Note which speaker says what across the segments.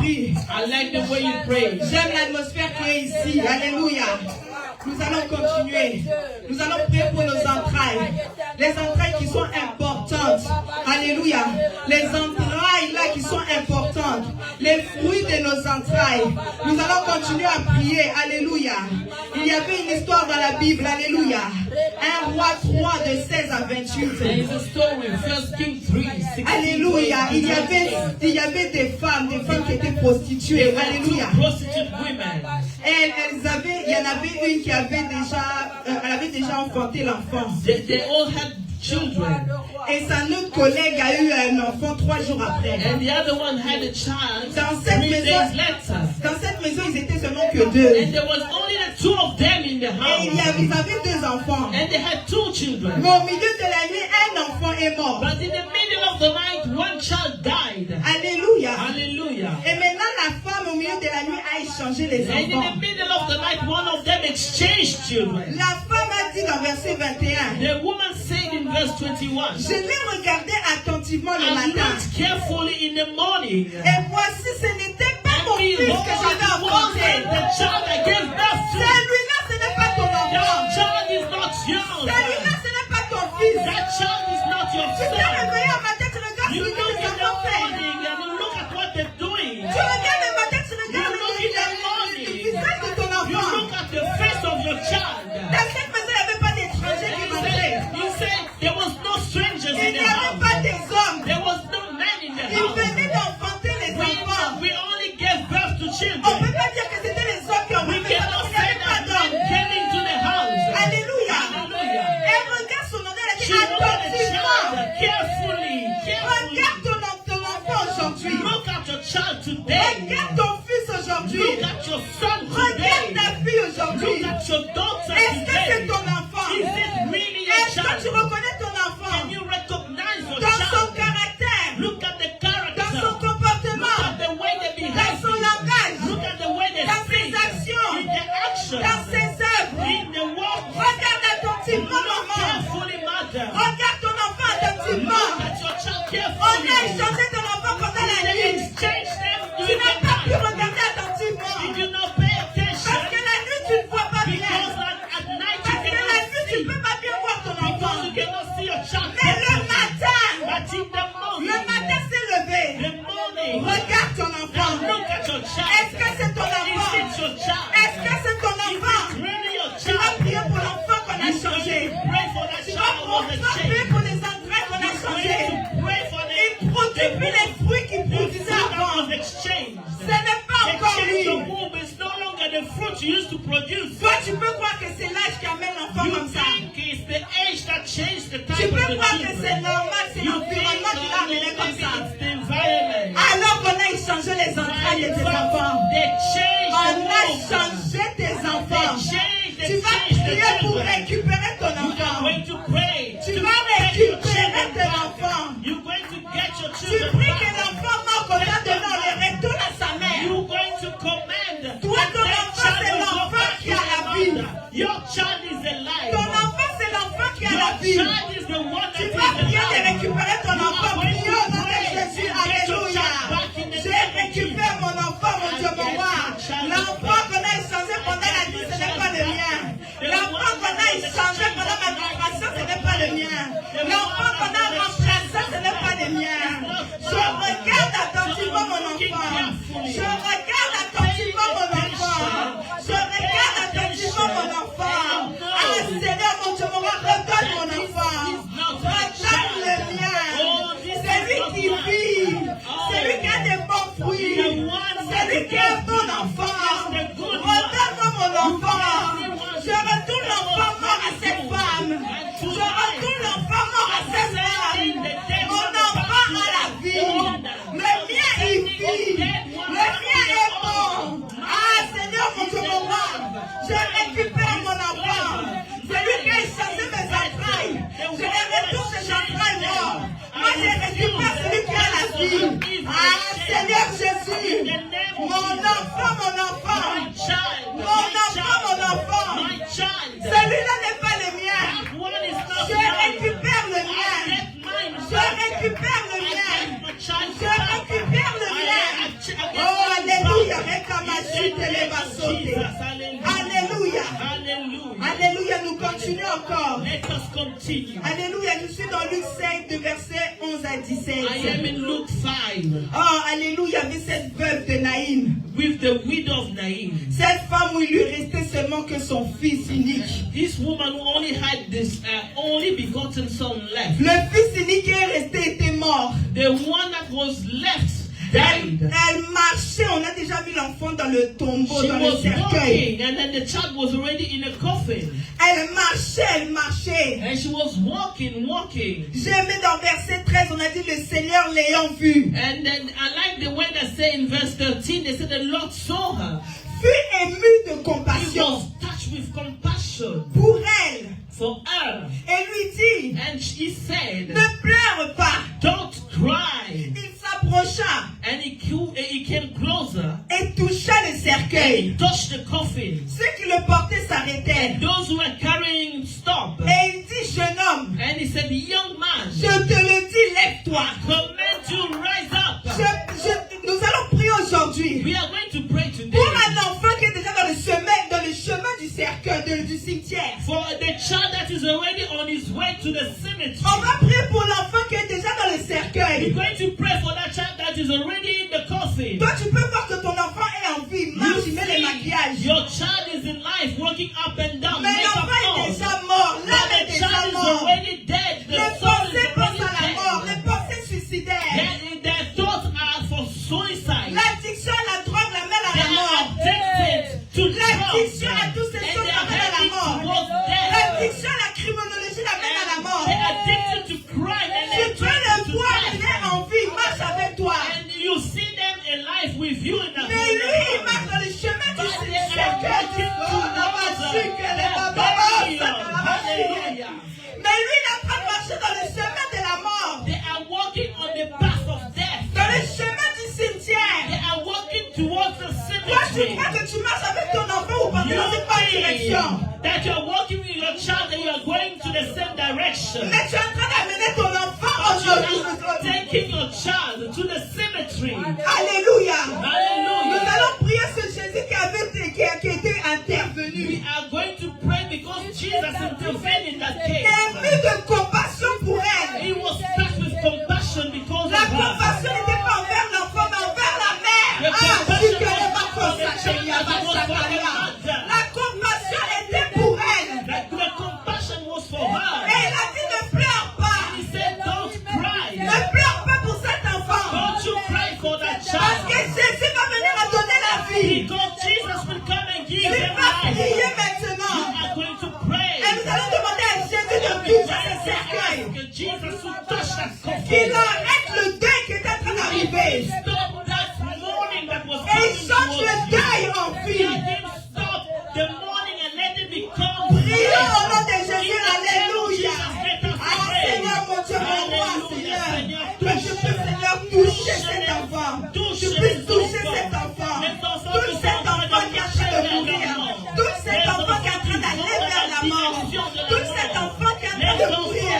Speaker 1: prie.
Speaker 2: I like the way you pray.
Speaker 1: J'aime l'atmosphère qui est ici. Alléluia. Nous allons continuer. Nous allons prier pour nos entrailles. Les entrailles qui sont importantes. Alléluia. Les entrailles là qui sont importantes. Les fruits de nos entrailles. Nous allons continuer à prier. Alléluia. Il y avait une histoire dans la Bible. Alléluia. 1 Roi 3 de 16 à 28.
Speaker 2: There is a story, 1 Kings 3, 16.
Speaker 1: Alléluia. Il y avait des femmes qui étaient prostituées. Alléluia.
Speaker 2: Prostitute women.
Speaker 1: Il y en avait une qui avait déjà enfanté l'enfant.
Speaker 2: They all had children.
Speaker 1: Et sa autre collègue a eu un enfant 3 jours après.
Speaker 2: And the other one had a child
Speaker 1: Dans cette
Speaker 2: 3
Speaker 1: maison,
Speaker 2: days later.
Speaker 1: dans cette maison, ils étaient seulement que 2.
Speaker 2: And there was only the 2 of them in the
Speaker 1: Et
Speaker 2: house.
Speaker 1: ils avaient 2 enfants.
Speaker 2: And they had 2 children.
Speaker 1: Mais au milieu de la nuit, un enfant est mort.
Speaker 2: But in the middle of the night, one child died.
Speaker 1: Alléluia.
Speaker 2: Hallelujah.
Speaker 1: Et maintenant, la femme au milieu de la nuit a échangé les
Speaker 2: And in
Speaker 1: enfants.
Speaker 2: the middle of the night, one of them exchanged children.
Speaker 1: La femme a dit dans verset 21,
Speaker 2: The woman said in verse 21,
Speaker 1: je l'ai regardé attentivement le
Speaker 2: I
Speaker 1: matin.
Speaker 2: looked carefully in the morning.
Speaker 1: Et voici, ce n'était pas mon fils que j'avais enfanté.
Speaker 2: The child I gave birth to.
Speaker 1: Celui-là, ce n'est pas ton
Speaker 2: That
Speaker 1: enfant.
Speaker 2: child is not yours.
Speaker 1: Celui-là, ce n'est pas ton fils.
Speaker 2: That child is not your
Speaker 1: Tu t'es
Speaker 2: son.
Speaker 1: réveillé un matin, tu regardes
Speaker 2: You
Speaker 1: ce que
Speaker 2: look
Speaker 1: les
Speaker 2: in the
Speaker 1: enfants font.
Speaker 2: morning and you look at what they're doing.
Speaker 1: Tu regardes le matin, tu
Speaker 2: You
Speaker 1: regardes
Speaker 2: look in the morning.
Speaker 1: le visage de ton
Speaker 2: You
Speaker 1: enfant.
Speaker 2: look at the face of your child.
Speaker 1: Dans cette maison, il n'y avait pas d'étrangers qui rentraient.
Speaker 2: You say there was no strangers
Speaker 1: Il
Speaker 2: in
Speaker 1: n'y
Speaker 2: the
Speaker 1: avait
Speaker 2: house.
Speaker 1: pas des hommes.
Speaker 2: There was no man in the
Speaker 1: Ils
Speaker 2: house.
Speaker 1: venaient d'enfanter les enfants.
Speaker 2: We only gave birth to
Speaker 1: On ne
Speaker 2: children.
Speaker 1: peut pas dire que c'était les hommes qui ont
Speaker 2: We
Speaker 1: fait ça.
Speaker 2: cannot
Speaker 1: Il n'y
Speaker 2: say
Speaker 1: avait pas
Speaker 2: that
Speaker 1: d'hommes.
Speaker 2: man came into the house.
Speaker 1: Alléluia.
Speaker 2: Hallelujah.
Speaker 1: Elle regarde son enfant, elle
Speaker 2: She
Speaker 1: dit
Speaker 2: looked at the
Speaker 1: attentivement.
Speaker 2: child carefully.
Speaker 1: Regarde ton enfant aujourd'hui.
Speaker 2: Look at your child today.
Speaker 1: Regarde ton fils aujourd'hui.
Speaker 2: Look at your son
Speaker 1: Regarde
Speaker 2: today.
Speaker 1: ta fille aujourd'hui.
Speaker 2: Look at your daughter
Speaker 1: Est-ce que c'est
Speaker 2: today.
Speaker 1: ton enfant?
Speaker 2: Is it really your
Speaker 1: Est-ce que tu
Speaker 2: child?
Speaker 1: reconnais ton enfant?
Speaker 2: Can you recognize your
Speaker 1: Dans son
Speaker 2: child?
Speaker 1: caractère,
Speaker 2: Look at the character.
Speaker 1: dans son
Speaker 2: Look
Speaker 1: comportement,
Speaker 2: at the way they
Speaker 1: dans
Speaker 2: behave.
Speaker 1: son langage,
Speaker 2: Look at the way they
Speaker 1: dans ses
Speaker 2: speak.
Speaker 1: actions,
Speaker 2: In their actions.
Speaker 1: dans ses œuvres.
Speaker 2: In the work.
Speaker 1: Regarde attentivement,
Speaker 2: Look
Speaker 1: maman.
Speaker 2: carefully, mother.
Speaker 1: Regarde ton enfant attentivement.
Speaker 2: Look at your child
Speaker 1: On a
Speaker 2: carefully.
Speaker 1: échangé ton enfant pendant la
Speaker 2: They
Speaker 1: nuit.
Speaker 2: exchange them
Speaker 1: Tu
Speaker 2: during
Speaker 1: n'as
Speaker 2: the
Speaker 1: pas pu
Speaker 2: night.
Speaker 1: regarder attentivement.
Speaker 2: Did you not pay
Speaker 1: Parce
Speaker 2: attention?
Speaker 1: que la nuit, tu ne vois pas bien.
Speaker 2: Because at night you
Speaker 1: Parce que la
Speaker 2: cannot
Speaker 1: nuit, tu ne
Speaker 2: see.
Speaker 1: peux pas bien voir ton
Speaker 2: Because
Speaker 1: enfant.
Speaker 2: you cannot see your child.
Speaker 1: Mais le matin,
Speaker 2: But in the morning,
Speaker 1: le matin s'est levé.
Speaker 2: the morning,
Speaker 1: Regarde ton enfant.
Speaker 2: now look at your
Speaker 1: Est-ce
Speaker 2: child.
Speaker 1: que c'est ton
Speaker 2: Is
Speaker 1: enfant?
Speaker 2: it your child?
Speaker 1: Est-ce que c'est ton
Speaker 2: Is
Speaker 1: enfant?
Speaker 2: it really your
Speaker 1: Tu vas
Speaker 2: child?
Speaker 1: prier pour l'enfant qu'on a
Speaker 2: You
Speaker 1: changé.
Speaker 2: pray for that
Speaker 1: Tu
Speaker 2: child who was
Speaker 1: vas prier
Speaker 2: exchanged.
Speaker 1: pour les entrailles qu'on a
Speaker 2: You
Speaker 1: changé.
Speaker 2: pray for
Speaker 1: Il produit plus les fruits qu'il produisait avant.
Speaker 2: was exchanged.
Speaker 1: Ce n'est pas
Speaker 2: The
Speaker 1: encore
Speaker 2: change
Speaker 1: lui.
Speaker 2: of womb is no longer the fruit you used to produce.
Speaker 1: Toi, tu peux croire que c'est l'âge qui amène l'enfant
Speaker 2: You
Speaker 1: comme ça.
Speaker 2: think it's the age that changed the
Speaker 1: Tu
Speaker 2: type of
Speaker 1: peux
Speaker 2: the
Speaker 1: croire que c'est
Speaker 2: children.
Speaker 1: normal, c'est
Speaker 2: You
Speaker 1: l'environnement qui l'a amené
Speaker 2: think
Speaker 1: comme
Speaker 2: maybe
Speaker 1: ça.
Speaker 2: it's the environment.
Speaker 1: Alors qu'on a échangé les entrailles de tes enfants.
Speaker 2: They changed
Speaker 1: On
Speaker 2: the
Speaker 1: a
Speaker 2: womb.
Speaker 1: changé tes
Speaker 2: They
Speaker 1: enfants.
Speaker 2: changed,
Speaker 1: Tu
Speaker 2: they
Speaker 1: vas
Speaker 2: changed the
Speaker 1: prier pour
Speaker 2: children.
Speaker 1: récupérer ton
Speaker 2: You are
Speaker 1: enfant.
Speaker 2: going to pray.
Speaker 1: Tu
Speaker 2: to
Speaker 1: vas
Speaker 2: get your
Speaker 1: récupérer
Speaker 2: children
Speaker 1: tes
Speaker 2: back.
Speaker 1: enfants.
Speaker 2: You're going to get your
Speaker 1: Tu
Speaker 2: children
Speaker 1: pries que
Speaker 2: back.
Speaker 1: l'enfant mort qu'on t'a donné, on le retourne à sa mère.
Speaker 2: You're going to command.
Speaker 1: Toi,
Speaker 2: that
Speaker 1: ton
Speaker 2: that
Speaker 1: enfant,
Speaker 2: child
Speaker 1: c'est
Speaker 2: will go
Speaker 1: l'enfant
Speaker 2: back
Speaker 1: qui
Speaker 2: to
Speaker 1: a la
Speaker 2: their
Speaker 1: vie.
Speaker 2: mother. Your child is alive.
Speaker 1: Ton enfant, c'est l'enfant qui a
Speaker 2: Your
Speaker 1: la vie.
Speaker 2: child is the one that
Speaker 1: Tu
Speaker 2: is
Speaker 1: vas prier de
Speaker 2: alive.
Speaker 1: récupérer ton enfant. Priez au nom de Jésus. Alléluia. Je récupère mon enfant, mon Dieu, mon roi. L'enfant qu'on a échangé pendant la nuit, ce n'est pas le mien. L'enfant qu'on a échangé pendant ma migration, ce n'est pas le mien. L'enfant qu'on a remplacé, ce n'est pas le mien. Je regarde attentivement mon enfant. Je regarde attentivement mon enfant. Je regarde attentivement mon enfant. Ah Seigneur, mon Dieu, mon roi, redonne mon enfant. Redonne le mien. C'est lui qui vit. C'est lui qui a des bons fruits. C'est lui qui est un bon enfant. Redonne-moi mon enfant. Je retourne l'enfant mort à cette femme. Je retourne l'enfant mort à cette femme. Mon enfant a la vie. Le mien, il vit. Le mien est Alléluia.
Speaker 2: Hallelujah.
Speaker 1: Alléluia, nous continuons encore.
Speaker 2: Let us continue.
Speaker 1: Alléluia, je suis dans Luc 5, de verset 11 à 17.
Speaker 2: I am in Luke 5
Speaker 1: Oh, alléluia, avec cette veuve de Naïm.
Speaker 2: with the widow of Naim.
Speaker 1: Cette femme où il lui restait seulement que son fils unique.
Speaker 2: This woman who only had this only begotten son left.
Speaker 1: Le fils unique qui est resté était mort.
Speaker 2: The one that was left
Speaker 1: Elle
Speaker 2: died.
Speaker 1: marchait, on a déjà vu l'enfant dans le tombeau,
Speaker 2: She
Speaker 1: dans le
Speaker 2: was
Speaker 1: cercueil.
Speaker 2: walking, and then the child was already in a coffin.
Speaker 1: Elle marchait.
Speaker 2: And she was walking.
Speaker 1: J'aimais dans verset 13, on a dit le Seigneur l'ayant vue.
Speaker 2: And then I like the way they say in verse 13, they said the Lord saw her.
Speaker 1: Fut ému de
Speaker 2: He
Speaker 1: compassion
Speaker 2: was touched with compassion
Speaker 1: pour elle.
Speaker 2: for her.
Speaker 1: Et lui dit,
Speaker 2: And he said,
Speaker 1: ne pleure pas.
Speaker 2: don't cry.
Speaker 1: Il s'approcha
Speaker 2: And he came closer.
Speaker 1: et toucha le
Speaker 2: And
Speaker 1: cercueil.
Speaker 2: he touched the coffin.
Speaker 1: Ceux qui le portaient s'arrêtèrent.
Speaker 2: And those who were carrying stopped.
Speaker 1: Et il dit, jeune homme,
Speaker 2: And he said, young man,
Speaker 1: je te le dis, lève-toi.
Speaker 2: command you rise up.
Speaker 1: Nous allons prier aujourd'hui
Speaker 2: We are going to pray today
Speaker 1: pour un enfant qui est déjà dans le chemin du cercueil, du cimetière.
Speaker 2: for the child that is already on his way to the cemetery.
Speaker 1: On va prier pour l'enfant qui est déjà dans le
Speaker 2: We're
Speaker 1: cercueil.
Speaker 2: going to pray for that child that is already in the coffin.
Speaker 1: Toi, tu peux voir que ton enfant est en vie, il marche, il met les maquillages.
Speaker 2: Your child is in life, walking up and down,
Speaker 1: Mais
Speaker 2: makeup
Speaker 1: l'enfant est
Speaker 2: on.
Speaker 1: déjà mort,
Speaker 2: But
Speaker 1: l'âme est
Speaker 2: the
Speaker 1: déjà
Speaker 2: child is
Speaker 1: mort.
Speaker 2: already dead. The
Speaker 1: Les
Speaker 2: soul
Speaker 1: pensées
Speaker 2: is
Speaker 1: pensent à la mort,
Speaker 2: already
Speaker 1: les
Speaker 2: dead.
Speaker 1: pensées suicidaires.
Speaker 2: Their thoughts are for suicide.
Speaker 1: L'addiction à la drogue l'amène à
Speaker 2: They
Speaker 1: la
Speaker 2: are
Speaker 1: mort.
Speaker 2: addicted to drugs.
Speaker 1: L'addiction à toutes ces
Speaker 2: And
Speaker 1: choses
Speaker 2: they are
Speaker 1: l'amène à la
Speaker 2: heading
Speaker 1: mort.
Speaker 2: towards death.
Speaker 1: L'addiction à la criminologie l'amène à la mort.
Speaker 2: They are addicted to crime and
Speaker 1: Tu
Speaker 2: they're
Speaker 1: peux le
Speaker 2: addicted to
Speaker 1: voir, il est
Speaker 2: death.
Speaker 1: en vie, il marche avec toi.
Speaker 2: And you see them alive with you in the
Speaker 1: Mais lui, il marche dans le chemin du cercueil.
Speaker 2: Hallelujah.
Speaker 1: Mais lui, il est en train de marcher dans le chemin de la mort.
Speaker 2: They are walking on the path of death.
Speaker 1: Dans le chemin du
Speaker 2: They
Speaker 1: cimetière.
Speaker 2: are walking towards the
Speaker 1: Toi, tu
Speaker 2: cemetery.
Speaker 1: crois que tu marches avec ton enfant ou parce que dans une bonne direction.
Speaker 2: That you are walking with your child and you are going to the same direction.
Speaker 1: Mais tu es en train d'amener ton enfant
Speaker 2: You are
Speaker 1: aujourd'hui.
Speaker 2: taking your child to the cemetery.
Speaker 1: Alléluia. Nous
Speaker 2: Hallelujah.
Speaker 1: allons prier ce Jésus qui a été intervenu.
Speaker 2: We are going to pray because Jesus intervened in that case.
Speaker 1: Ému de compassion pour elle.
Speaker 2: He was touched with compassion because
Speaker 1: La
Speaker 2: of her.
Speaker 1: compassion n'était pas envers l'enfant, mais envers la mère.
Speaker 2: The
Speaker 1: Ah,
Speaker 2: compassion
Speaker 1: tu connais pas
Speaker 2: was for the child,
Speaker 1: ça,
Speaker 2: but it was for the mother.
Speaker 1: La compassion était pour elle.
Speaker 2: The compassion was for her.
Speaker 1: Et il a dit ne pleure pas.
Speaker 2: He said, don't cry.
Speaker 1: Ne pleure pas pour cet enfant.
Speaker 2: Don't you cry for that
Speaker 1: Parce que
Speaker 2: child.
Speaker 1: Jésus va venir à donner la vie.
Speaker 2: Because Jesus will come and give
Speaker 1: Il
Speaker 2: them
Speaker 1: va
Speaker 2: life.
Speaker 1: prier
Speaker 2: You
Speaker 1: maintenant.
Speaker 2: are going to pray.
Speaker 1: Et nous allons demander à Jésus de
Speaker 2: And we
Speaker 1: toucher
Speaker 2: pray
Speaker 1: ce cercueil.
Speaker 2: that Jesus will touch that
Speaker 1: Qu'il
Speaker 2: coffin.
Speaker 1: arrête le deuil qui est en train d'arriver.
Speaker 2: Stop that mourning that was
Speaker 1: Et il
Speaker 2: coming
Speaker 1: change le
Speaker 2: towards you.
Speaker 1: deuil en vie.
Speaker 2: Let him stop the mourning and let it become
Speaker 1: Prions au nom de
Speaker 2: In
Speaker 1: Jésus.
Speaker 2: the name of
Speaker 1: Alléluia.
Speaker 2: Jesus, let us
Speaker 1: Ah,
Speaker 2: pray.
Speaker 1: Seigneur, mon Dieu, mon roi,
Speaker 2: Alléluia,
Speaker 1: Seigneur.
Speaker 2: Seigneur,
Speaker 1: Que je puisse, Seigneur, toucher cet enfant. Tu puisses toucher cet enfant. Touche cet enfant qui est en train de mourir. Touche cet enfant qui est en train d'aller vers la mort. Touche cet enfant qui est en train de mourir.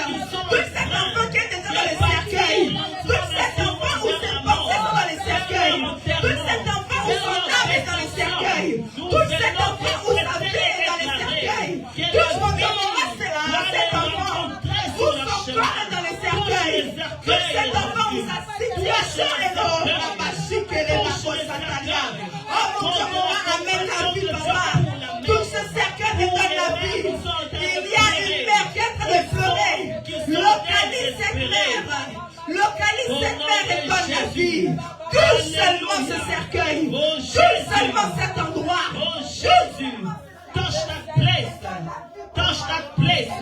Speaker 1: Touche cet enfant qui est déjà dans le cercueil. Touche cet enfant où ses pensées sont dans le cercueil. Touche cet enfant où son âme est dans le cercueil. Touche cet enfant où sa vie est dans le cercueil. Touche mon Dieu, mon roi, cet enfant où son corps est dans le cercueil. Touche cet enfant où sa situation est dans la bachique et les bacos sataniens. Oh mon Dieu, mon roi, amène la vie, papa. Touche ce cercueil et donne la vie. Il y a une mère qui est en train de pleurer. Localise cette mère. Localise cette mère et donne la vie. Touche seulement ce cercueil. Touche seulement cet endroit.
Speaker 2: Oh Jesus, touch that place. Touch that place.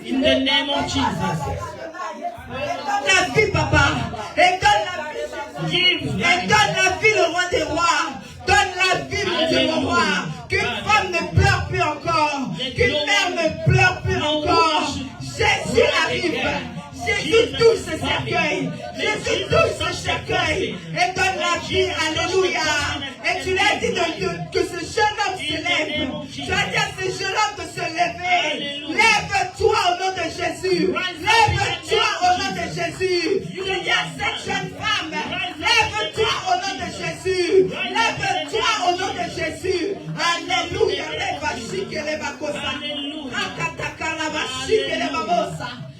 Speaker 2: In the name of Jesus.
Speaker 1: Donne la vie, papa. Et donne la vie.
Speaker 2: Give
Speaker 1: Et
Speaker 2: life.
Speaker 1: donne la vie, le roi des rois. Donne la vie, mon Dieu, mon roi. Qu'une femme ne pleure plus encore. Qu'une mère ne pleure plus encore. Jésus arrive. Jésus touche ce cercueil. Jésus touche ce cercueil. Et donne la vie. Alléluia. Et tu l'as dit que ce jeune homme se lève. Tu as dit à ce jeune homme de se lever. Lève-toi au nom de Jésus. Lève-toi au nom de Jésus. Tu dis à cette jeune femme. Lève-toi au nom de Jésus. Lève-toi au nom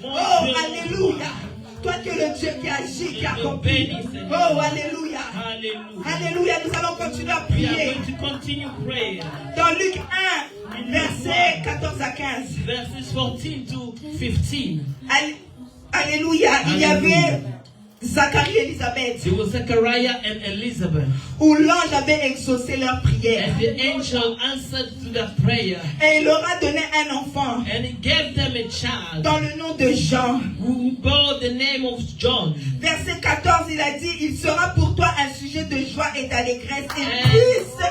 Speaker 1: Oh, alléluia. Toi qui es le Dieu qui agit, qui accomplit. Oh, alléluia. Alléluia. Nous allons continuer à prier. Dans Luc 1, versets 14 à 15.
Speaker 2: Verses 14 to 15.
Speaker 1: Alléluia. Il y avait Zacharie et Élisabeth.
Speaker 2: It was Zechariah and Elizabeth.
Speaker 1: Où l'ange avait exaucé leur prière.
Speaker 2: And the angel answered to their prayer.
Speaker 1: Et il leur a donné un enfant.
Speaker 2: And he gave them a child.
Speaker 1: Dans le nom de Jean.
Speaker 2: Who bore the name of John.
Speaker 1: Verset 14, il a dit, il sera pour toi un sujet de joie et d'allégresse. Et tous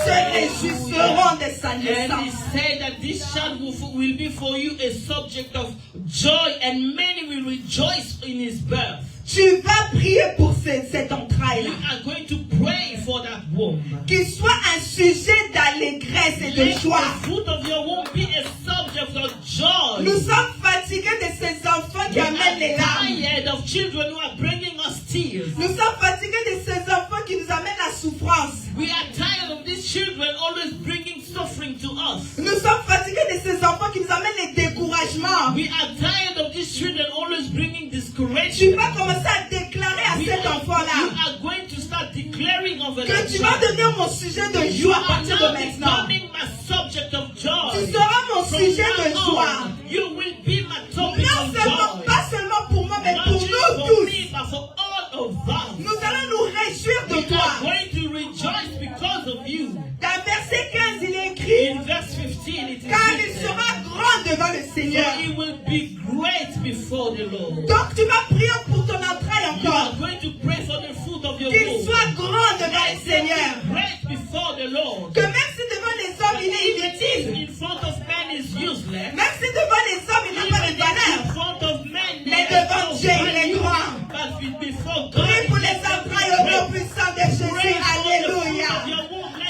Speaker 1: se réjouiront de sa naissance.
Speaker 2: And he said that this child will be for you a subject of joy, and many will rejoice in his birth.
Speaker 1: Tu vas prier pour cette entraille-là.
Speaker 2: You are going to pray for that womb.
Speaker 1: Qu'il soit un sujet d'allégresse et de joie.
Speaker 2: The fruit of your womb be a subject of joy.
Speaker 1: Nous sommes fatigués de ces enfants qui amènent les larmes.
Speaker 2: Tired of children who are bringing us tears.
Speaker 1: Nous sommes fatigués de ces enfants qui nous amènent la souffrance.
Speaker 2: We are tired of these children always bringing suffering to us.
Speaker 1: Nous sommes fatigués de ces enfants qui nous amènent les découragements.
Speaker 2: We are tired of these children always bringing discouragement.
Speaker 1: Tu vas commencer à déclarer à cet enfant-là.
Speaker 2: You are going to start declaring over
Speaker 1: que tu vas devenir mon sujet de joie à partir de maintenant.
Speaker 2: My subject of joy.
Speaker 1: Tu seras mon sujet de joie.
Speaker 2: You will be my topic of joy.
Speaker 1: Pas seulement pour moi, mais pour nous tous.
Speaker 2: Me, but for all of us.
Speaker 1: Nous allons nous réjouir de toi.
Speaker 2: We are going to rejoice because of you.
Speaker 1: Dans verset 15, il est écrit,
Speaker 2: in verse 15, it is
Speaker 1: car il sera grand devant le Seigneur.
Speaker 2: So he will be great before the Lord.
Speaker 1: Donc tu vas prier pour ton entraille encore.
Speaker 2: You are going to pray for the fruit of your womb.
Speaker 1: Qu'il soit grand devant le Seigneur.
Speaker 2: Great before the Lord.
Speaker 1: Que même si devant les hommes il est inutile.
Speaker 2: In front of man is useless.
Speaker 1: Même si devant les hommes il n'a pas de valeur.
Speaker 2: In front of men,
Speaker 1: mais devant Dieu il est grand.
Speaker 2: But before God,
Speaker 1: prie pour les entrailles au nom puissant de Jésus. Alléluia.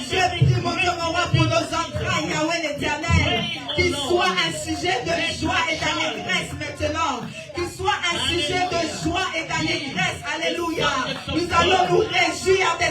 Speaker 1: Je prie mon Dieu, mon roi, pour nos entrailles, Yahweh l'Éternel. Qu'il soit un sujet de joie et d'allégresse maintenant. Qu'il soit un sujet de joie et d'allégresse. Alléluia. Nous allons nous réjouir de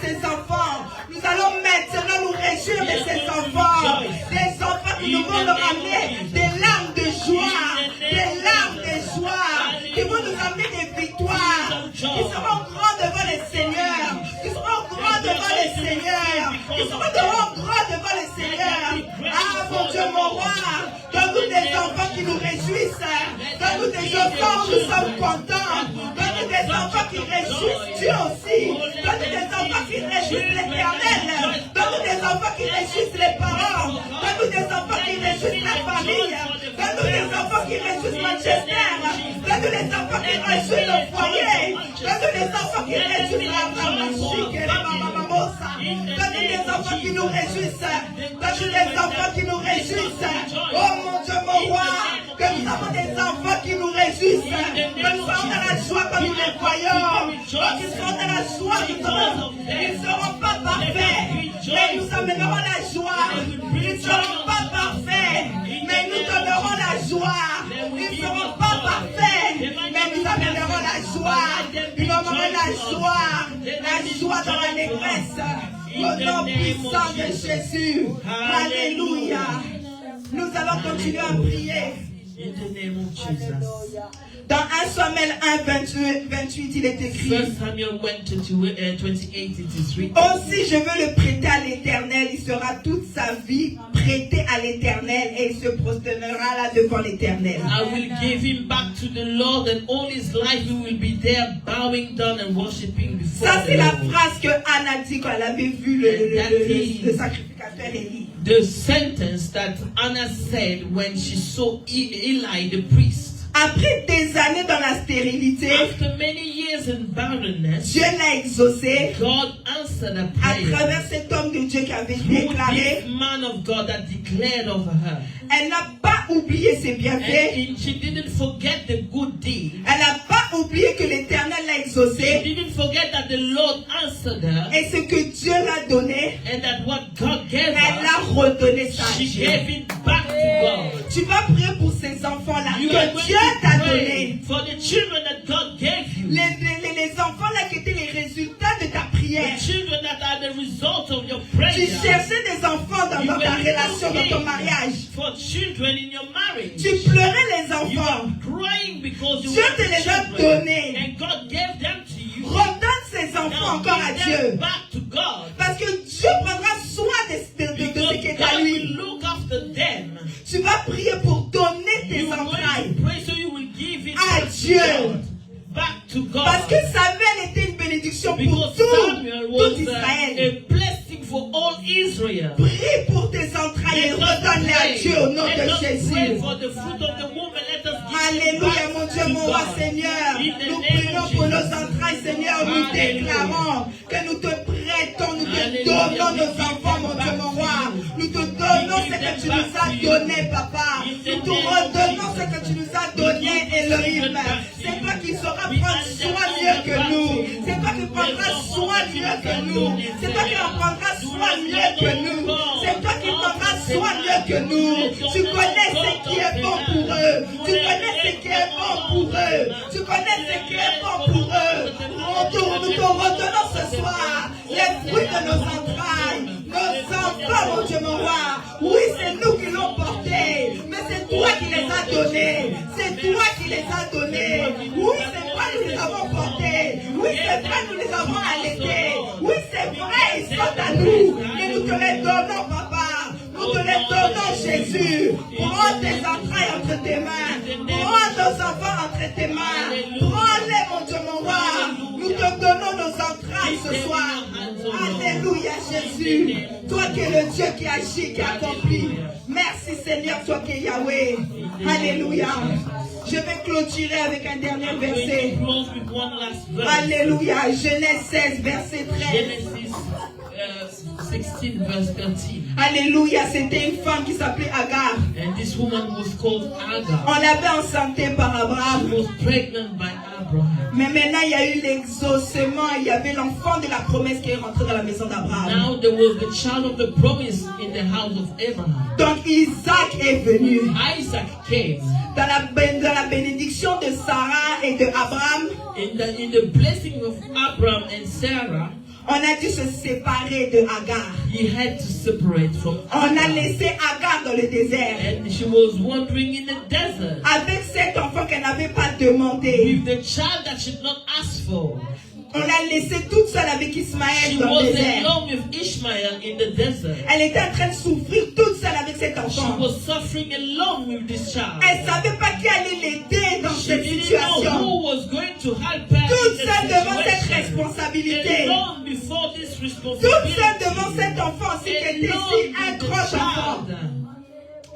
Speaker 1: ces enfants. Nous allons maintenant nous réjouir de ces enfants. Des enfants qui nous vont leur amener des larmes de joie. Des larmes de joie. Qui vont nous amener des victoires. Qui seront grands devant le Seigneur. Qui seront grands devant le Seigneur. Qui seront grands devant le Seigneur. Ah mon Dieu, mon roi. Donne-nous des enfants qui nous réjouissent. Donne-nous des enfants où nous sommes contents. Donne-nous des enfants qui réjouissent Dieu aussi. Donne-nous des enfants qui réjouissent l'Éternel. Donne-nous des enfants qui réjouissent les parents. Donne-nous des enfants qui réjouissent la famille. Donne-nous des enfants qui réjouissent Manchester. Donne-nous des enfants qui réjouissent le foyer. Donne-nous des enfants qui réjouissent la machique et la mamamosa. Donne-nous des enfants qui nous réjouissent. Donne-nous des enfants qui nous réjouissent. Oh mon Dieu, mon roi. Que nous avons des enfants qui nous réjouissent. Que nous sommes dans la joie comme nous les voyons. Qu'ils seront dans la joie. Ils ne seront pas parfaits. Mais nous amènerons la joie. Ils ne seront pas parfaits. Mais nous donnerons la joie. Ils ne seront pas parfaits. Mais nous amènerons la joie. Nous amènerons la joie dans l'allégresse. Au nom puissant de Jésus. Alléluia. Nous allons continuer à prier.
Speaker 2: In the name of Jesus.
Speaker 1: Dans 1 Samuel 1, 28, il est écrit.
Speaker 2: 1 Samuel 28, it is written.
Speaker 1: Aussi, je veux le prêter à l'Éternel. Il sera toute sa vie prêté à l'Éternel et il se prosternera là devant l'Éternel.
Speaker 2: I will give him back to the Lord, and all his life he will be there bowing down and worshiping before
Speaker 1: Ça, c'est
Speaker 2: the
Speaker 1: la
Speaker 2: Lord.
Speaker 1: phrase que Anna dit quand elle avait vu le sacrificateur Élie.
Speaker 2: The sentence that Anna said when she saw Eli the priest.
Speaker 1: Après des années dans la stérilité,
Speaker 2: After many years in barrenness,
Speaker 1: Dieu l'a exaucé
Speaker 2: God answered a
Speaker 1: à
Speaker 2: prayer
Speaker 1: travers cet homme de Dieu qui avait
Speaker 2: through
Speaker 1: déclaré.
Speaker 2: this man of God that declared over her.
Speaker 1: Elle n'a pas oublié ses bienfaits.
Speaker 2: And she didn't forget the good deed.
Speaker 1: Elle n'a pas oublié que l'Éternel l'a
Speaker 2: She
Speaker 1: exaucé.
Speaker 2: didn't forget that the Lord answered her,
Speaker 1: Et ce que Dieu l'a donné,
Speaker 2: and that what God gave
Speaker 1: elle
Speaker 2: her,
Speaker 1: l'a redonné ça à
Speaker 2: she
Speaker 1: Dieu.
Speaker 2: gave it back to God.
Speaker 1: Tu vas prier pour ces enfants-là
Speaker 2: You are
Speaker 1: que
Speaker 2: going
Speaker 1: Dieu
Speaker 2: to
Speaker 1: t'a
Speaker 2: pray
Speaker 1: donné.
Speaker 2: for the children that God gave you.
Speaker 1: Les enfants-là qui étaient les résultats de ta prière.
Speaker 2: The children that are the result of your
Speaker 1: Tu
Speaker 2: prayer.
Speaker 1: cherchais des enfants dans ta relation, dans ton mariage.
Speaker 2: For children in your marriage.
Speaker 1: Tu pleurais les
Speaker 2: You
Speaker 1: enfants.
Speaker 2: are crying because you
Speaker 1: Dieu
Speaker 2: want
Speaker 1: te les a
Speaker 2: children.
Speaker 1: donnés.
Speaker 2: And God gave them to you.
Speaker 1: Redonne ces enfants
Speaker 2: Now
Speaker 1: encore à
Speaker 2: give
Speaker 1: Dieu.
Speaker 2: them back to God.
Speaker 1: Parce que Dieu prendra soin de ce
Speaker 2: Because
Speaker 1: qui est à
Speaker 2: God will
Speaker 1: lui.
Speaker 2: look after them.
Speaker 1: Tu vas prier pour donner tes
Speaker 2: You are
Speaker 1: entrailles
Speaker 2: going to pray so you will give it
Speaker 1: à
Speaker 2: back to
Speaker 1: Dieu.
Speaker 2: God. Back to God.
Speaker 1: Parce que Samuel était une bénédiction pour
Speaker 2: Because
Speaker 1: tout
Speaker 2: Samuel was
Speaker 1: Israël.
Speaker 2: a blessing for all Israel.
Speaker 1: Prie pour tes entrailles et redonne-les à Dieu au nom
Speaker 2: Let
Speaker 1: de
Speaker 2: us pray
Speaker 1: Jésus.
Speaker 2: for the fruit of the womb and let us give
Speaker 1: Alléluia,
Speaker 2: it
Speaker 1: mon
Speaker 2: back
Speaker 1: Dieu,
Speaker 2: to
Speaker 1: mon roi
Speaker 2: God.
Speaker 1: Seigneur.
Speaker 2: In the
Speaker 1: Nous
Speaker 2: name
Speaker 1: prions
Speaker 2: of
Speaker 1: pour nos
Speaker 2: Jesus.
Speaker 1: entrailles, Seigneur. Nous
Speaker 2: Alléluia.
Speaker 1: déclarons que nous te prêtons, nous te
Speaker 2: Alléluia.
Speaker 1: donnons nos enfants, mon Dieu, mon roi. Nous te donnons ce que tu nous as donné, papa. Nous te redonnons ce que tu nous as donné, Elohim. C'est toi qui sauras prendre soin mieux que nous. C'est toi qui prendras soin mieux que nous. C'est toi qui en prendras soin mieux que nous. C'est toi qui prendras soin mieux que nous. Tu connais ce qui est bon pour eux. Tu connais ce qui est bon pour eux. Tu connais ce qui est bon pour eux. Nous te redonnons ce soir les fruits de nos entrailles. Nos enfants, mon Dieu, mon roi. Oui, c'est nous qui l'ont porté. Mais c'est toi qui les as donnés. C'est toi qui les as donnés. Oui, c'est toi qui les avons portés. Oui, c'est vrai, nous les avons allaités. Oui, c'est vrai, ils sont à nous. Mais nous te les donnons, papa. Nous te les donnons, Jésus. Prends tes entrailles entre tes mains. Prends nos enfants entre tes mains. Prends-les, mon Dieu, mon roi. Nous te donnons nos entrailles ce soir. Alléluia, Jésus. Toi qui es le Dieu qui agit, qui accomplit. Merci, Seigneur, toi qui es Yahweh. Alléluia. Je vais clôturer avec un dernier verset. Alléluia. Genèse 16, verset 13.
Speaker 2: Genesis 16, verse 13.
Speaker 1: Alléluia. C'était une femme qui s'appelait Agar.
Speaker 2: And this woman was called Agar.
Speaker 1: On l'avait enceintée par
Speaker 2: She
Speaker 1: Abraham.
Speaker 2: was pregnant by Abraham.
Speaker 1: Mais maintenant, il y a eu l'exaucement. Il y avait l'enfant de la promesse qui est rentré dans la maison d'Abraham.
Speaker 2: Now there was the child of the promise in the house of Abraham.
Speaker 1: Donc Isaac est venu.
Speaker 2: Isaac came.
Speaker 1: Dans la bénédiction de Sarah et de Abraham,
Speaker 2: In the blessing of Abraham and Sarah,
Speaker 1: on a dû se séparer de Agar.
Speaker 2: he had to separate from
Speaker 1: On a
Speaker 2: Abraham.
Speaker 1: laissé Agar dans le désert
Speaker 2: And she was wandering in the desert
Speaker 1: avec cet enfant qu'elle n'avait pas demandé.
Speaker 2: with the child that she did not ask for.
Speaker 1: On l'a laissée toute seule avec Ismaël
Speaker 2: She
Speaker 1: dans le
Speaker 2: was
Speaker 1: désert.
Speaker 2: alone with Ishmael in the desert.
Speaker 1: Elle était en train de souffrir toute seule avec cet
Speaker 2: She
Speaker 1: enfant.
Speaker 2: was suffering alone with this child.
Speaker 1: Elle ne savait pas qui allait l'aider dans
Speaker 2: She
Speaker 1: cette
Speaker 2: didn't know
Speaker 1: situation.
Speaker 2: who was going to help her
Speaker 1: Toute
Speaker 2: in
Speaker 1: seule
Speaker 2: the
Speaker 1: devant cette
Speaker 2: situation.
Speaker 1: responsabilité.
Speaker 2: Alone before this
Speaker 1: Toute
Speaker 2: responsibility.
Speaker 1: seule devant cet enfant aussi qui était
Speaker 2: Alone
Speaker 1: si un
Speaker 2: with
Speaker 1: grand
Speaker 2: the
Speaker 1: enfant.
Speaker 2: child.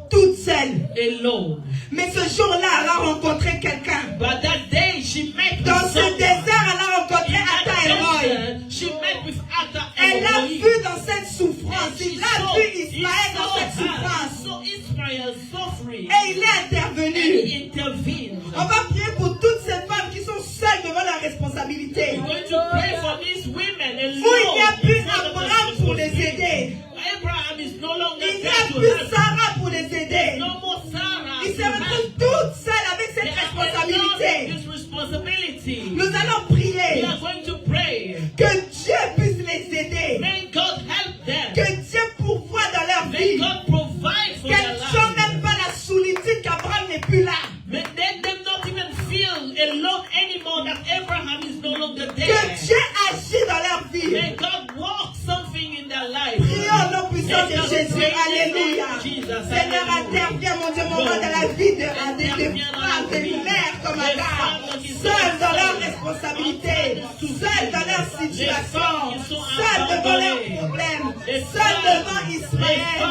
Speaker 1: Toute seule.
Speaker 2: Alone.
Speaker 1: Mais ce jour-là, elle a rencontré quelqu'un.
Speaker 2: But that day she met
Speaker 1: Dans
Speaker 2: with
Speaker 1: ce
Speaker 2: someone.
Speaker 1: désert, elle a rencontré
Speaker 2: In
Speaker 1: Atta
Speaker 2: that
Speaker 1: Elroy.
Speaker 2: desert, she met with Atta
Speaker 1: Elle a
Speaker 2: Elroy.
Speaker 1: vu dans cette souffrance.
Speaker 2: And she
Speaker 1: Il a
Speaker 2: saw-
Speaker 1: vu
Speaker 2: he
Speaker 1: Ismaël dans
Speaker 2: saw
Speaker 1: cette
Speaker 2: her.
Speaker 1: souffrance.
Speaker 2: He saw Israel suffering.
Speaker 1: Et il est
Speaker 2: And
Speaker 1: intervenu.
Speaker 2: he intervened.
Speaker 1: On va prier pour toutes ces femmes qui sont seules devant la responsabilité.
Speaker 2: We're going to pray for these women alone.
Speaker 1: Où il n'y a plus
Speaker 2: before the
Speaker 1: Abraham pour les aider.
Speaker 2: Abraham is no longer
Speaker 1: Il n'y
Speaker 2: there
Speaker 1: a
Speaker 2: to
Speaker 1: plus
Speaker 2: help.
Speaker 1: Sarah pour les aider.
Speaker 2: No more Sarah.
Speaker 1: Ils se
Speaker 2: to help.
Speaker 1: retrouvent toutes seules avec
Speaker 2: They
Speaker 1: cette
Speaker 2: are alone
Speaker 1: responsabilité.
Speaker 2: with this responsibility.
Speaker 1: Nous allons
Speaker 2: We
Speaker 1: prier
Speaker 2: are going to pray.
Speaker 1: que Dieu puisse les aider.
Speaker 2: May God help them.
Speaker 1: Que Dieu pourvoie dans leur
Speaker 2: May
Speaker 1: vie.
Speaker 2: God provide for
Speaker 1: Qu'elles
Speaker 2: their
Speaker 1: ne sentent
Speaker 2: lives.
Speaker 1: même pas la solitude qu'Abraham n'est plus là.
Speaker 2: May let them not even feel alone anymore that Abraham is no longer
Speaker 1: Que
Speaker 2: there.
Speaker 1: Dieu agit dans leur vie.
Speaker 2: May God work something in their life.
Speaker 1: Prions au nom puissant de Jésus. Alléluia. Seigneur, interviens, mon Dieu, mon roi, dans la vie de femmes, de mères comme Agar. Seules dans leur responsabilité. Seules dans leur situation. Seules devant leurs problèmes. Seules devant Israël.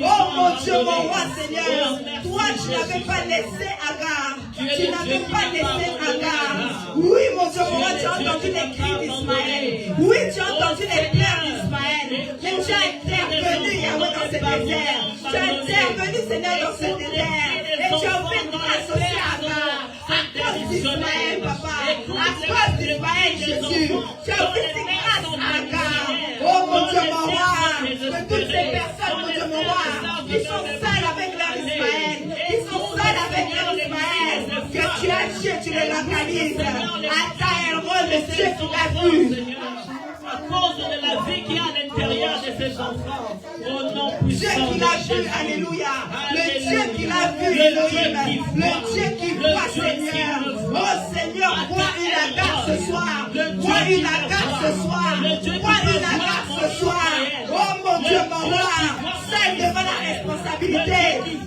Speaker 1: Oh mon Dieu, mon roi, Seigneur. Toi, tu n'avais pas laissé Agar. Tu n'avais pas laissé Agar. Oui, mon Dieu, mon roi, tu as entendu les cris d'Ismaël. Oui, tu as entendu les pleurs d'Ismaël. Mais tu as intervenu, Yahweh, dans ce désert. Tu as intervenu, Seigneur, dans ce désert. Et tu as fait grâce aussi à Agar. À cause d'Ismaël, papa. À cause d'Ismaël, Jésus. Tu as fait grâce à Agar. Oh mon Dieu, mon roi. Que toutes ces personnes, mon Dieu, mon roi, qui sont seules avec leur Ismaël. Qui sont seules avec leur Ismaël. Que tu as Dieu, tu les localises. À ta héros, le Dieu qui l'a vu.
Speaker 2: à cause de la vie qu'il y a à l'intérieur de ses enfants. Au nom
Speaker 1: Dieu
Speaker 2: puissant
Speaker 1: qui
Speaker 2: de
Speaker 1: l'a vu,
Speaker 2: Jésus.
Speaker 1: alléluia. Le
Speaker 2: Alléluia.
Speaker 1: Dieu qui l'a vu,
Speaker 2: Le Dieu
Speaker 1: Elohim.
Speaker 2: qui
Speaker 1: Le
Speaker 2: voit.
Speaker 1: Dieu qui
Speaker 2: Le
Speaker 1: voit,
Speaker 2: Dieu qui
Speaker 1: Seigneur.
Speaker 2: me voit.
Speaker 1: Oh Seigneur, vois une agarre ce soir. Vois une agarre ce soir. Vois une agarre ce soir. Oh mon Dieu, mon roi. Celle devant la responsabilité.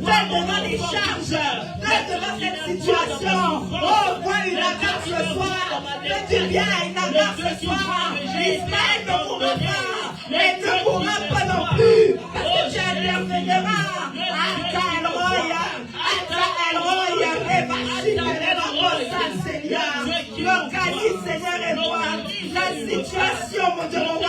Speaker 1: Celle devant les charges. Celle devant cette situation. Oh, vois une agarre ce soir. Que tu viens à une agarre ce soir. Ismaël ne pourra pas. Et ne pourra pas non plus. Parce que tu interviendras. Ata El Roya. Ata El Roya. Seigneur. Localise, Seigneur, et vois la situation, mon Dieu, mon roi.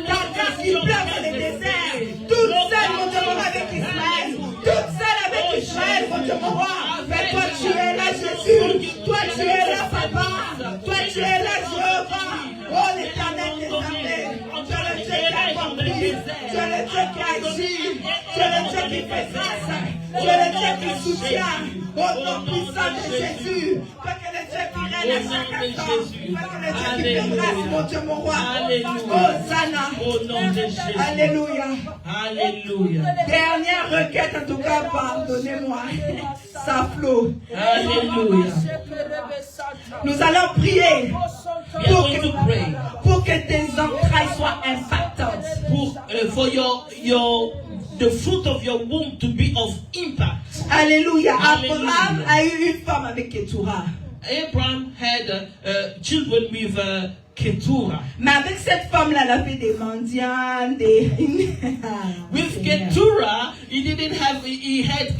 Speaker 1: La grâce qui pleure dans les déserts. Toute seule, mon Dieu, mon roi, avec Israël. Toute seule avec Israël, mon Dieu, mon roi. Mais toi, tu es là, Jésus. Toi, tu es là, Papa. Toi, tu es là, Jéhovah. Oh, l'Éternel des armées. Tu es le Dieu qui accomplit. Tu es le Dieu qui agit. Tu es le Dieu qui fait grâce. Tu es le Dieu qui soutient. Au nom puissant de Jésus. Toi, que le Dieu qui règne à chaque instant. Toi, que le Dieu qui fait grâce, mon Dieu, mon roi. Hosanna.
Speaker 2: Au nom de Jésus.
Speaker 1: Alléluia.
Speaker 2: Alléluia.
Speaker 1: Dernière requête, en tout cas, pardonnez-moi. Ça flot.
Speaker 2: Alléluia.
Speaker 1: Nous allons prier
Speaker 2: We are going to pray
Speaker 1: pour que tes entrailles soient impactantes.
Speaker 2: for the fruit of your womb to be of impact.
Speaker 1: Alléluia.
Speaker 2: Alléluia.
Speaker 1: Abraham a eu une femme avec Keturah.
Speaker 2: Abraham had children with Keturah.
Speaker 1: Mais avec cette femme-là, elle a fait des mendiants, des...
Speaker 2: With Keturah, he didn't have. He had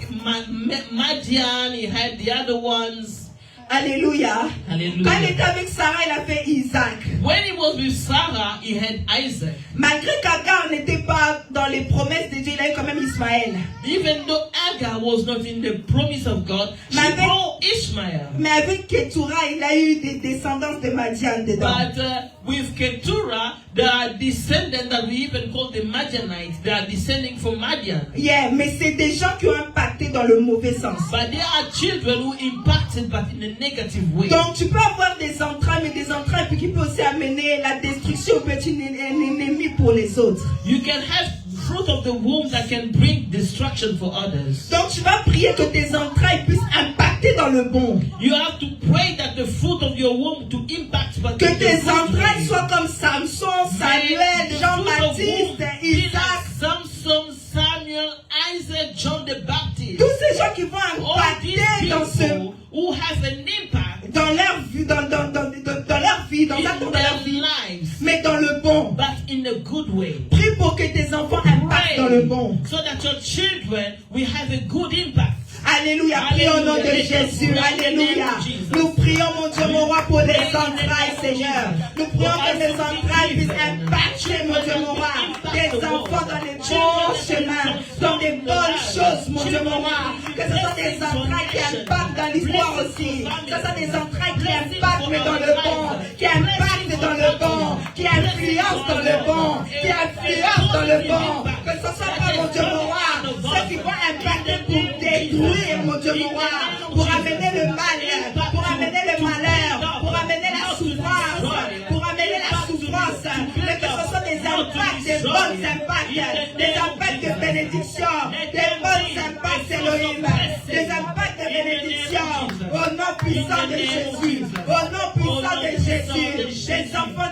Speaker 2: Madian. He had the other ones.
Speaker 1: Alléluia.
Speaker 2: Hallelujah.
Speaker 1: Quand il était avec Sarah, il a fait Isaac.
Speaker 2: When he was with Sarah, he had Isaac.
Speaker 1: Malgré qu'Agar n'était pas dans les promesses de Dieu, il a eu quand même Ismaël.
Speaker 2: Even though Agar was not in the promise of God, she bore Ishmael.
Speaker 1: Mais avec Keturah, il a eu des descendants de Madian dedans.
Speaker 2: But with Keturah, there are descendants that we even call the Madianites. They are descending from Madian.
Speaker 1: Yeah, mais c'est des gens qui ont impacté dans le mauvais sens.
Speaker 2: But there are children who impacted, but in a negative way.
Speaker 1: Donc tu peux avoir des entrailles, mais des entrailles qui peuvent aussi amener la destruction, peut être un ennemi pour les autres.
Speaker 2: You can have fruit of the womb that can bring destruction for others.
Speaker 1: Donc tu vas prier que tes entrailles puissent impacter dans le bon.
Speaker 2: You have to pray that the fruit of your womb to impact, but
Speaker 1: Que
Speaker 2: in the
Speaker 1: tes
Speaker 2: good
Speaker 1: entrailles
Speaker 2: way.
Speaker 1: soient comme Samson, Samuel, Jean-Baptiste, Isaac.
Speaker 2: Samson, Samuel, Isaac, John the Baptist.
Speaker 1: Tous ces gens qui vont
Speaker 2: All these
Speaker 1: impacter dans
Speaker 2: people who have an impact
Speaker 1: dans leur vie, dans leur vie, dans
Speaker 2: in
Speaker 1: leur
Speaker 2: their
Speaker 1: vie,
Speaker 2: lives,
Speaker 1: mais dans le bon.
Speaker 2: but in a good way.
Speaker 1: Prie pour que tes enfants impactent dans le bon.
Speaker 2: So that your children will have a good impact.
Speaker 1: Alléluia, prions au nom de Jésus, alléluia. Nous prions, mon Dieu, mon roi, pour les entrailles, Seigneur. Nous prions que les entrailles puissent impacter, mon Dieu, mon roi, tes enfants dans les bons chemins, dans des bonnes choses, mon Dieu, mon roi. Que ce soit des entrailles qui impactent dans l'histoire aussi. Que ce soit des entrailles qui impactent, mais dans le bon, qui impactent dans le bon, qui influencent dans le bon, qui influencent dans le bon. Que ce soit pas, mon Dieu, mon roi, ceux qui vont impacter pour détruire, mon Dieu, mon roi, pour amener le mal, pour amener le malheur, pour amener la souffrance, pour amener la souffrance. Mais que ce soit des impacts, des bons impacts, des impacts de bénédiction, des bons impacts, Elohim, des impacts de bénédiction, au nom puissant de Jésus, au nom puissant de Jésus, des enfants